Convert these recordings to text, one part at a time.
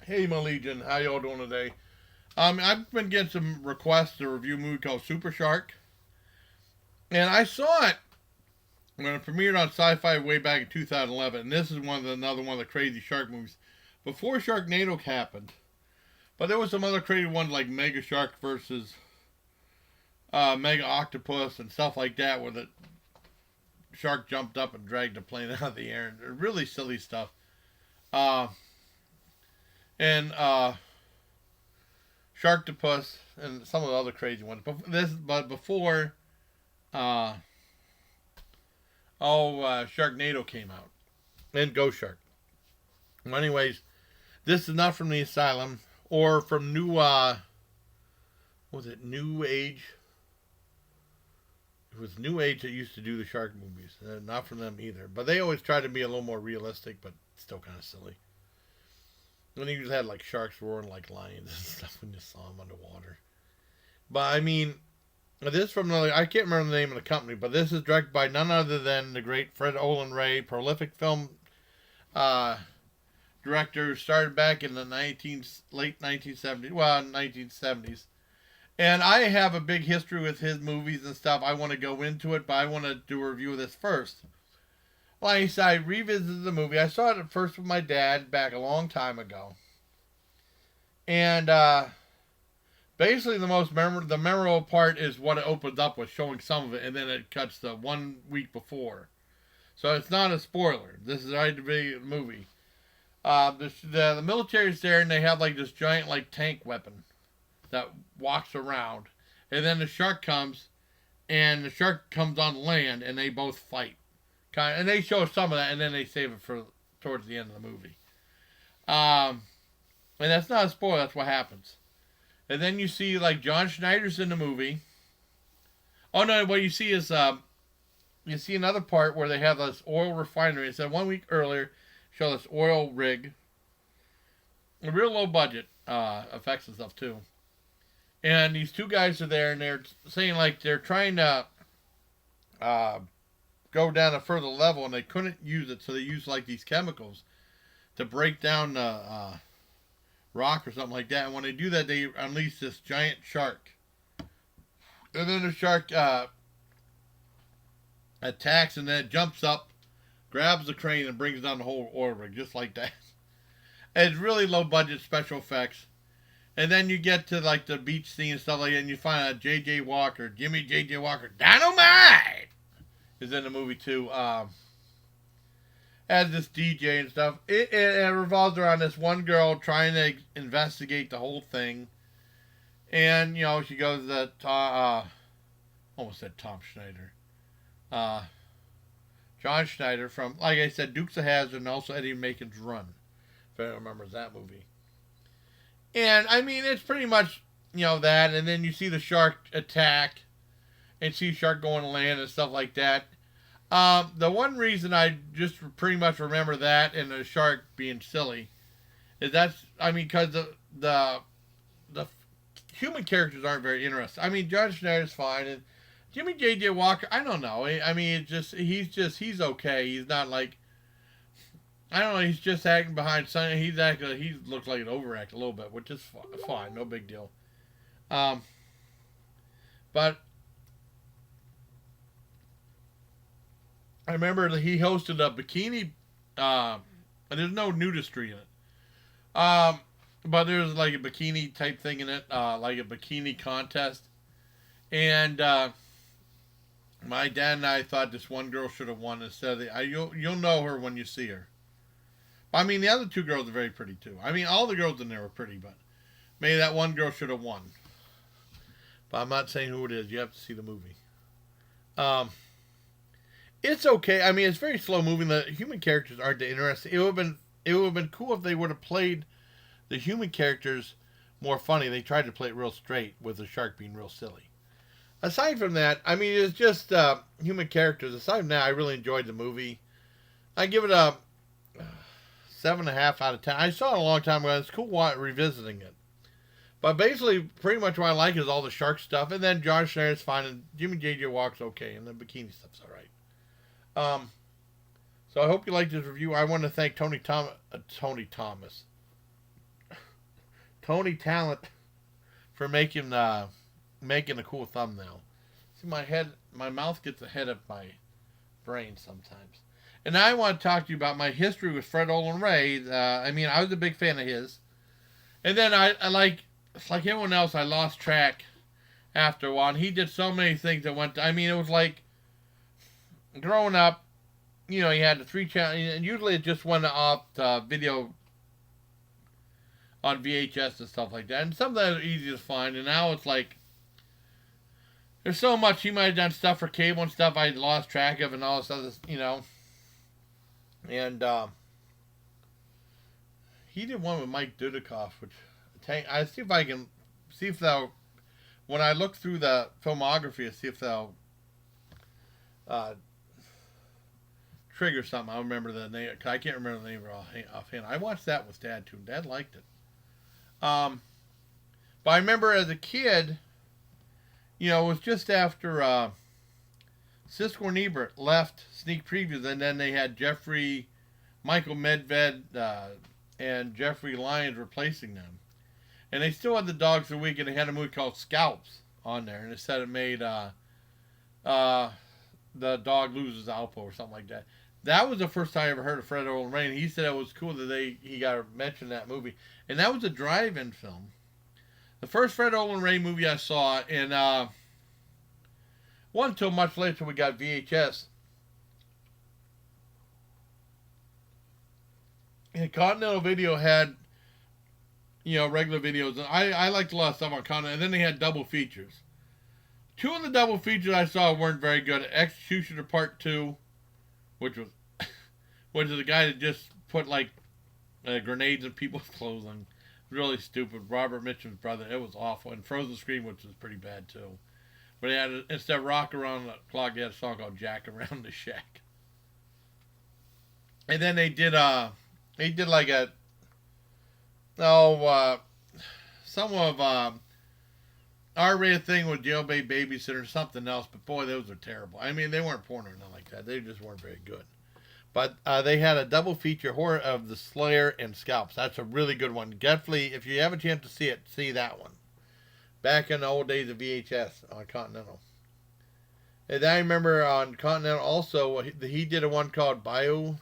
Hey, my Legion, how y'all doing today? I've been getting some requests to review a movie called Super Shark, and I saw it when it premiered on Sci-Fi way back in 2011. And this is another one of the crazy shark movies before Sharknado happened. But there was some other crazy ones like Mega Shark versus Mega Octopus and stuff like that, where the shark jumped up and dragged the plane out of the air, and really silly stuff. Uh, and Sharktopus and some of the other crazy ones. But before uh, Sharknado came out and Ghost Shark. Well, anyways, this is not from the Asylum or from New was it New Age? It was New Age that used to do the shark movies. Not from them either, but they always try to be a little more realistic, but still kind of silly. And they usually had like sharks roaring like lions and stuff when you saw them underwater. But I mean, this is from another. I can't remember the name of the company, but this is directed by none other than the great Fred Olen Ray, prolific film uh, director who started back in the late 1970s, 1970s. And I have a big history with his movies and stuff. I want to go into it, but I want to do a review of this first. Like I said, I revisited the movie. I saw it at first with my dad back a long time ago, and basically the memorable part is what it opens up with, showing some of it, and then it cuts to 1 week before. So it's not a spoiler. This is already the movie. The military's there, and they have like this giant like tank weapon that walks around, and then the shark comes, and the shark comes on land, and they both fight. And they show some of that, and then they save it for towards the end of the movie. And that's not a spoiler. That's what happens. And then you see like John Schneider's in the movie. Oh no! What you see is you see another part where they have this oil refinery. It said 1 week earlier, show this oil rig, a real low budget effects and stuff too. And these two guys are there, and they're saying like they're trying to go down a further level, and they couldn't use it, so they used like these chemicals to break down the rock or something like that. And when they do that, they unleash this giant shark, and then the shark attacks, and then it jumps up, grabs the crane, and brings down the whole oil rig just like that. And it's really low budget special effects. And then you get to like the beach scene and stuff like that, and you find out J.J. Walker, Jimmy J.J. Walker, Dynamite, is in the movie too. As this DJ and stuff. It revolves around this one girl trying to investigate the whole thing. And, she goes to, almost said Tom Schneider. John Schneider from, like I said, Dukes of Hazzard, and also Eddie Macon's Run. If anyone remembers that movie. And, I mean, it's pretty much, that. And then you see the shark attack. And see shark going to land and stuff like that. The one reason I just pretty much remember that and the shark being silly is because the human characters aren't very interesting. I mean, John Schneider's fine, and Jimmy J.J. Walker, I don't know. I mean, he's okay. He's not like, I don't know. He's just acting behind something. He looks like an overact a little bit, which is fine, no big deal. But I remember that he hosted a bikini, and there's no nudistry in it. But there's like a bikini type thing in it, like a bikini contest. And my dad and I thought this one girl should have won instead of you'll know her when you see her. But, I mean, the other two girls are very pretty too. I mean, all the girls in there were pretty, but maybe that one girl should have won. But I'm not saying who it is. You have to see the movie. It's okay. I mean, it's very slow moving. The human characters aren't that interesting. It would have been cool if they would have played the human characters more funny. They tried to play it real straight with the shark being real silly. Aside from that, I mean, it's just human characters. Aside from that, I really enjoyed the movie. I give it a 7.5 out of 10. I saw it a long time ago. It's cool revisiting it. But basically, pretty much what I like is all the shark stuff, and then John Schneider's fine, and Jimmy J.J. Walker's okay, and the bikini stuff's all right. So I hope you liked this review. I want to thank Tony Thomas. Tony Talent for making a cool thumbnail. See, my mouth gets ahead of my brain sometimes. And now I want to talk to you about my history with Fred Olen Ray. I mean, I was a big fan of his. And then I like everyone else, I lost track after a while. And he did so many things that went. I mean, it was like growing up. You know, he had the 3 channels, and usually it just went off video on VHS and stuff like that. And some of that was easy to find. And now it's like there's so much. He might have done stuff for cable and stuff I lost track of, and all this other, you know. And he did one with Mike Dudikoff, which I see if I can see if they'll. When I look through the filmography, I see if they'll trigger something. I'll remember the name. I can't remember the name offhand. I watched that with Dad too. Dad liked it. But I remember as a kid, you know, it was just after Siskel and Ebert left sneak previews, and then they had Michael Medved, and Jeffrey Lyons replacing them. And they still had the Dogs of the Week, and they had a movie called Scalps on there, and it said it made the dog loses Alpo or something like that. That was the first time I ever heard of Fred Olen Ray, and he said it was cool that he got mentioned in that movie. And that was a drive-in film. The first Fred Olen Ray movie I saw, and wasn't until much later we got VHS. And Continental Video had, you know, regular videos. And I liked a lot of stuff on Continental. And then they had double features. 2 of the double features I saw weren't very good. Executioner Part 2, which was the guy that just put like grenades in people's clothing. Really stupid. Robert Mitchum's brother. It was awful. And Frozen Scream, which was pretty bad too. But he had instead of Rock Around the Clock, he had a song called Jack Around the Shack. And then they did like a some of R-rated thing with Jailbait Babysitter or something else. But boy, those are terrible. I mean, they weren't porn or nothing like that. They just weren't very good. But they had a double feature horror of The Slayer and Scalps. That's a really good one. Definitely, if you have a chance to see it, see that one. Back in the old days of VHS on Continental. And I remember on Continental also, he did a one called Bioshock?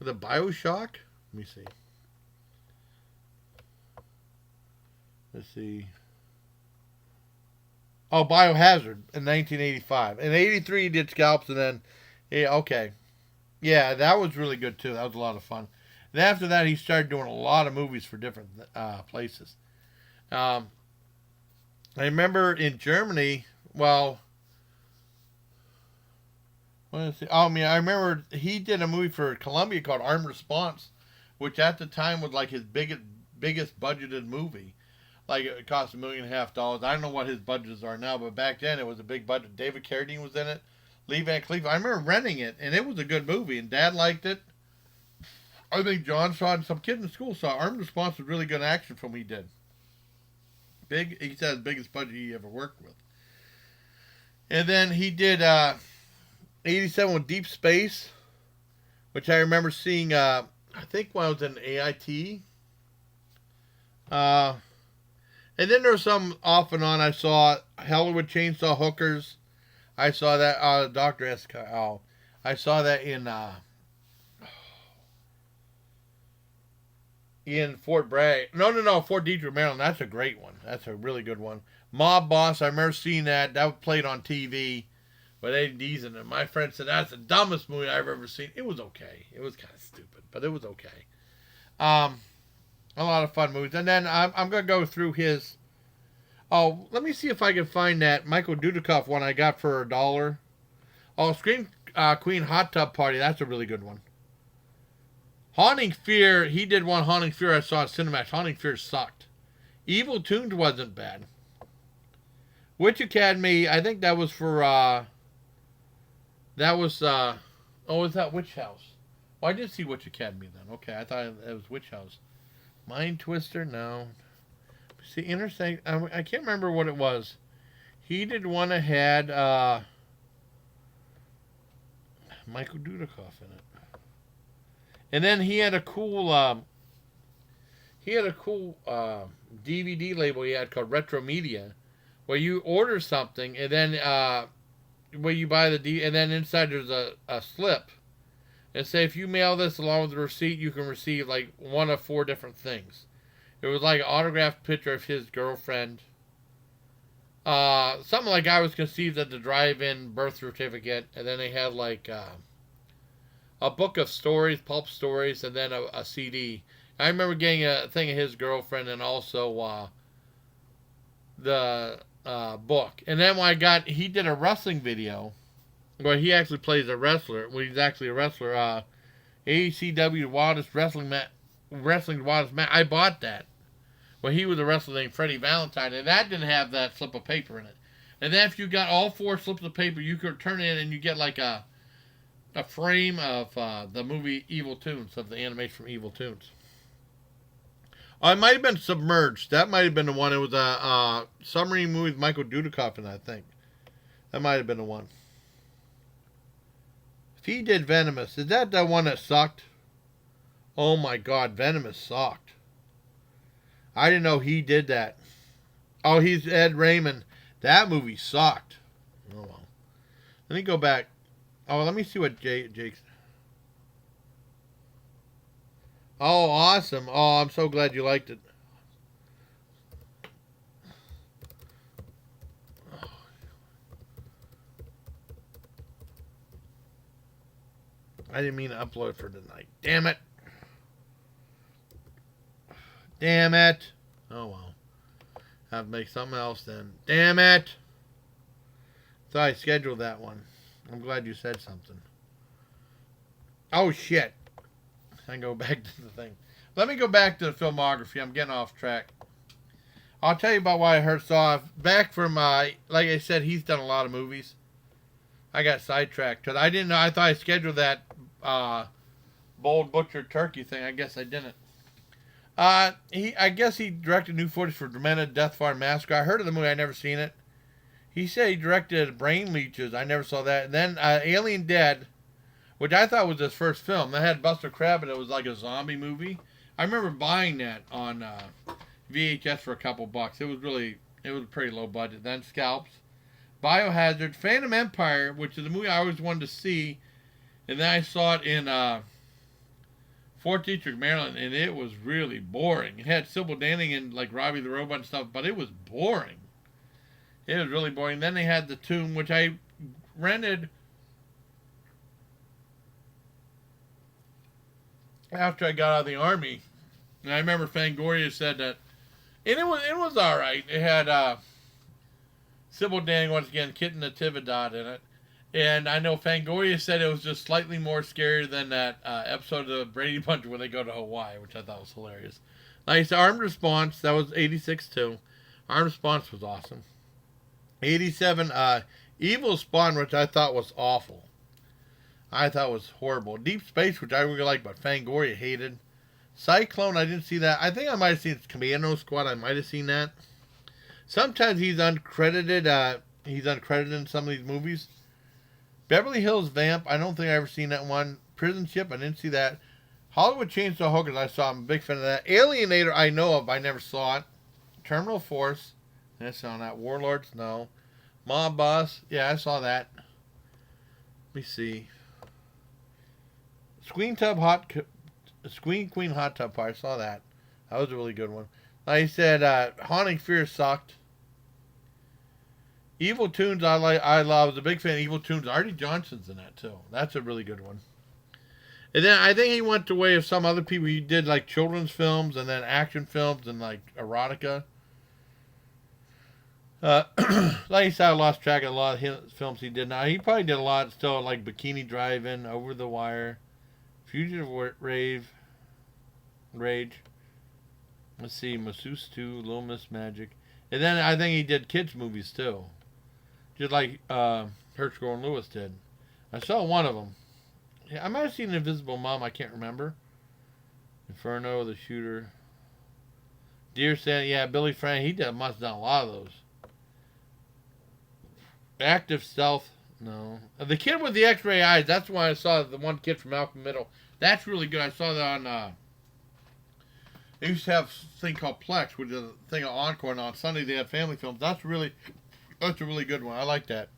Let me see. Let's see. Oh, Biohazard in 1985. In 83 he did Scalps, and then, yeah, okay. Yeah, that was really good too. That was a lot of fun. And after that, he started doing a lot of movies for different places. I remember in Germany, well, I remember he did a movie for Columbia called Armed Response, which at the time was like his biggest budgeted movie. Like it cost $1.5 million. I don't know what his budgets are now, but back then it was a big budget. David Carradine was in it. Lee Van Cleef. I remember renting it, and it was a good movie, and Dad liked it. I think John saw it, and some kid in school saw it. Armed Response was a really good action film he did. He said the biggest budget he ever worked with. And then he did 87 with Deep Space, which I remember seeing, I think when I was in AIT. And then there was some off and on. I saw Hollywood Chainsaw Hookers. I saw that, Dr. S.K. I saw that in Fort Bragg. No, Fort Detrick, Maryland. That's a great one. That's a really good one. Mob Boss, I remember seeing that. That was played on TV. But Eddie Dees in it. My friend said, that's the dumbest movie I've ever seen. It was okay. It was kind of stupid, but it was okay. A lot of fun movies. And then I'm going to go through his... Oh, let me see if I can find that Michael Dudikoff one I got for $1. Oh, Scream Queen Hot Tub Party. That's a really good one. Haunting Fear. He did one Haunting Fear I saw at Cinemax. Haunting Fear sucked. Evil Tunes wasn't bad. Witch Academy. I think that was for... That was... was that Witch House? Well, I did see Witch Academy then. Okay, I thought it was Witch House. Mind Twister? No. See, Interstate, I can't remember what it was. He did one that had Michael Dudikoff in it. And then he had a cool, he had a cool DVD label he had called Retro Media, where you order something and then where you buy the and then inside there's a slip. And say if you mail this along with the receipt, you can receive like one of 4 different things. It was like an autographed picture of his girlfriend. Something like I was conceived at the drive-in birth certificate, and then they had like a book of stories, pulp stories, and then a CD. I remember getting a thing of his girlfriend and also the book. And then when he did a wrestling video where he actually plays a wrestler. Well, he's actually a wrestler. ACW Wildest Wrestling's Wildest Match. I bought that. Well, he was a wrestler named Freddie Valentine, and that didn't have that slip of paper in it. And then if you got all 4 slips of paper, you could turn it in and you get like a frame of the movie Evil Toons, of the animation from Evil Toons. Oh, it might have been Submerged. That might have been the one. It was a submarine movie with Michael Dudikoff in it, I think. That might have been the one. If he did Venomous, is that the one that sucked? Oh my God, Venomous sucked. I didn't know he did that. Oh, he's Ed Raymond. That movie sucked. Oh well. Let me go back. Oh, let me see what Jake's. Oh, awesome. Oh, I'm so glad you liked it. I didn't mean to upload for tonight. Damn it. Damn it. Oh, well. Have to make something else then. Damn it. Thought I scheduled that one. I'm glad you said something. Oh, shit. I go back to the thing. Let me go back to the filmography. I'm getting off track. I'll tell you about why I saw back from, like I said, he's done a lot of movies. I got sidetracked because I didn't know. I thought I scheduled that Bold Butcher Turkey thing. I guess I didn't. I guess he directed new footage for Demented Death Farm Massacre. I heard of the movie. I never seen it. He said he directed Brain Leeches. I never saw that. And then Alien Dead, which I thought was his first film. That had Buster Crabbe, and it was like a zombie movie. I remember buying that on VHS for a couple bucks. It was pretty low budget. Then Scalps, Biohazard, Phantom Empire, which is a movie I always wanted to see, and then I saw it in Fort Detrick, Maryland, and it was really boring. It had Sybil Danning and like Robbie the Robot and stuff, but it was boring. It was really boring. Then they had The Tomb, which I rented after I got out of the Army. And I remember Fangoria said that, and it was all right. It had Sybil Danning once again, Kitten Natividad in it. And I know Fangoria said it was just slightly more scary than that episode of the Brady Bunch where they go to Hawaii, which I thought was hilarious. Nice. Armed Response, that was 86 too. Armed Response was awesome. 87, Evil Spawn, which I thought was awful. I thought was horrible. Deep Space, which I really liked, but Fangoria hated. Cyclone, I didn't see that. I think I might have seen Commando Squad. I might have seen that. Sometimes he's uncredited. He's uncredited in some of these movies. Beverly Hills Vamp, I don't think I ever seen that one. Prison Ship, I didn't see that. Hollywood Chainsaw Hookers, I saw. I'm a big fan of that. Alienator, I know of. I never saw it. Terminal Force, I saw that. Warlords, no. Mob Boss, yeah, I saw that. Let me see. Queen Queen Hot Tub Party, I saw that. That was a really good one. Like I said, Haunting Fear sucked. Evil Toons, I love. I was a big fan of Evil Toons. Artie Johnson's in that too. That's a really good one. And then I think he went the way of some other people. He did like children's films and then action films and like erotica. Like I said, I lost track of a lot of his films he did. Now he probably did a lot still, like Bikini Drive-In, Over the Wire, Fugitive Rage. Let's see, Masseuse 2, Little Miss Magic. And then I think he did kids movies too. Just like Herschel and Lewis did. I saw one of them. Yeah, I might have seen Invisible Mom, I can't remember. Inferno, The Shooter. Dear Santa, yeah, Billy Frank, must have done a lot of those. Active Stealth, no. The Kid with the X-Ray Eyes, that's why I saw the one kid from Malcolm Middle. That's really good. I saw that on They used to have a thing called Plex, which is a thing of Encore, and on Sunday they had family films. That's a really good one. I like that.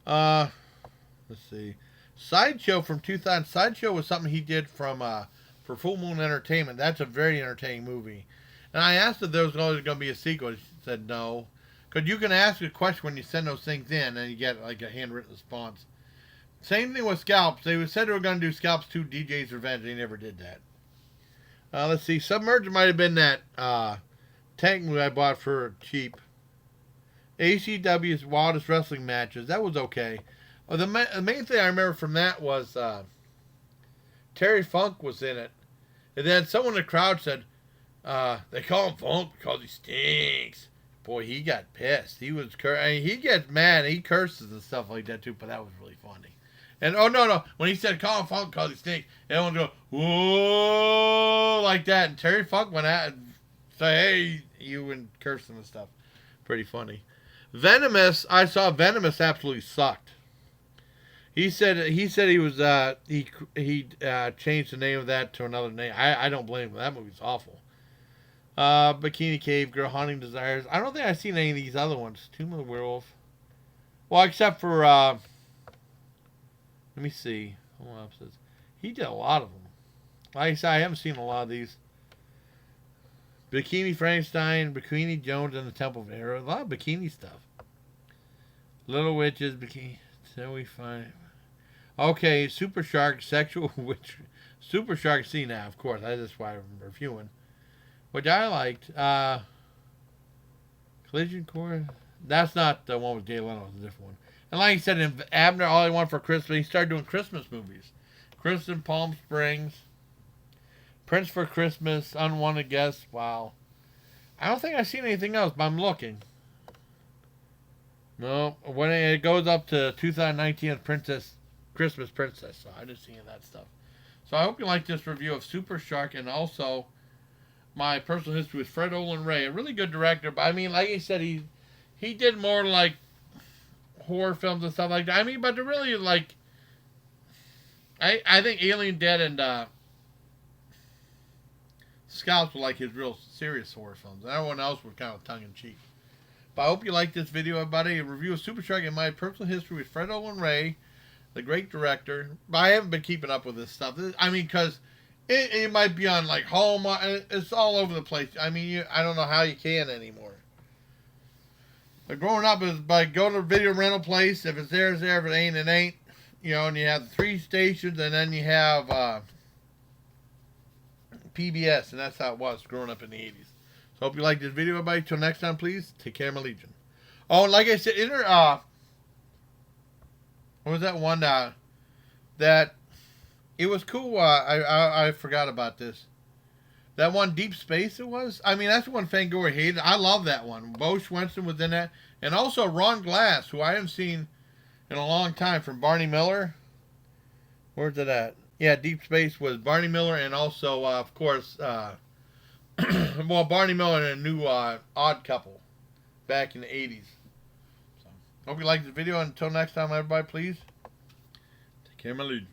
Let's see. Sideshow from 2000. Sideshow was something he did for Full Moon Entertainment. That's a very entertaining movie. And I asked if there was always going to be a sequel. She said no. Because you can ask a question when you send those things in, and you get like a handwritten response. Same thing with Scalps. They said they were going to do Scalps 2 DJ's Revenge. They never did that. Let's see. Submerged might have been that tank movie I bought for cheap. ACW's Wildest Wrestling Matches. That was okay. The main thing I remember from that was Terry Funk was in it. And then someone in the crowd said, they call him Funk because he stinks. Boy, he got pissed. He gets mad. He curses and stuff like that too, but that was really funny. And, oh, no. When he said call him Funk because he stinks, everyone go, whoa, like that. And Terry Funk went out and said, hey, you, and cursed him and stuff. Pretty funny. Venomous, I saw Venomous absolutely sucked. He said he was he changed the name of that to another name. I don't blame him. That movie's awful. Bikini Cave, Girl Haunting Desires. I don't think I've seen any of these other ones. Tomb of the Werewolf. Well, except for let me see. He did a lot of them. Like I said, I haven't seen a lot of these. Bikini Frankenstein, Bikini Jones, and the Temple of Hera. A lot of bikini stuff. Little Witches, Bikini. So we find. Okay, Super Shark, Sexual Witch. Super Shark, see now, of course. That's why I'm reviewing. Which I liked. Collision Course. That's not the one with Jay Leno. It's a different one. And like he said, in Abner, All I Want for Christmas, he started doing Christmas movies. Kristen, Palm Springs. Prince for Christmas, Unwanted Guests. Wow. I don't think I've seen anything else, but I'm looking. No. When it goes up to 2019 Christmas Princess. So I didn't see any of that stuff. So I hope you like this review of Super Shark and also my personal history with Fred Olen Ray. A really good director, but I mean, like he said, he did more like horror films and stuff like that. I mean, but to really like, I think Alien Dead and Scouts were like his real serious horror films. And everyone else was kind of tongue-in-cheek. But I hope you like this video, everybody. A review of Super Shark and my personal history with Fred Olen Ray, the great director. But I haven't been keeping up with this stuff. I mean, because it might be on like Hallmark. It's all over the place. I mean, I don't know how you can anymore. But growing up is by go to a video rental place. If it's there, it's there. If it ain't, it ain't. You know, and you have the 3 stations, and then you have PBS, and that's how it was growing up in the 80s. So hope you liked this video, everybody. Till next time, please take care, my legion. Oh, and like I said, what was that one that it was cool? I forgot about this. That one, Deep Space, it was. I mean, that's the one Fangoria hated. I love that one. Bo Swenson was in that, and also Ron Glass, who I haven't seen in a long time, from Barney Miller. Where's it at? Yeah, Deep Space was Barney Miller, and also, of course, well, Barney Miller and a new Odd Couple back in the 80s. So, hope you liked this video. Until next time, everybody, please take care, my legion.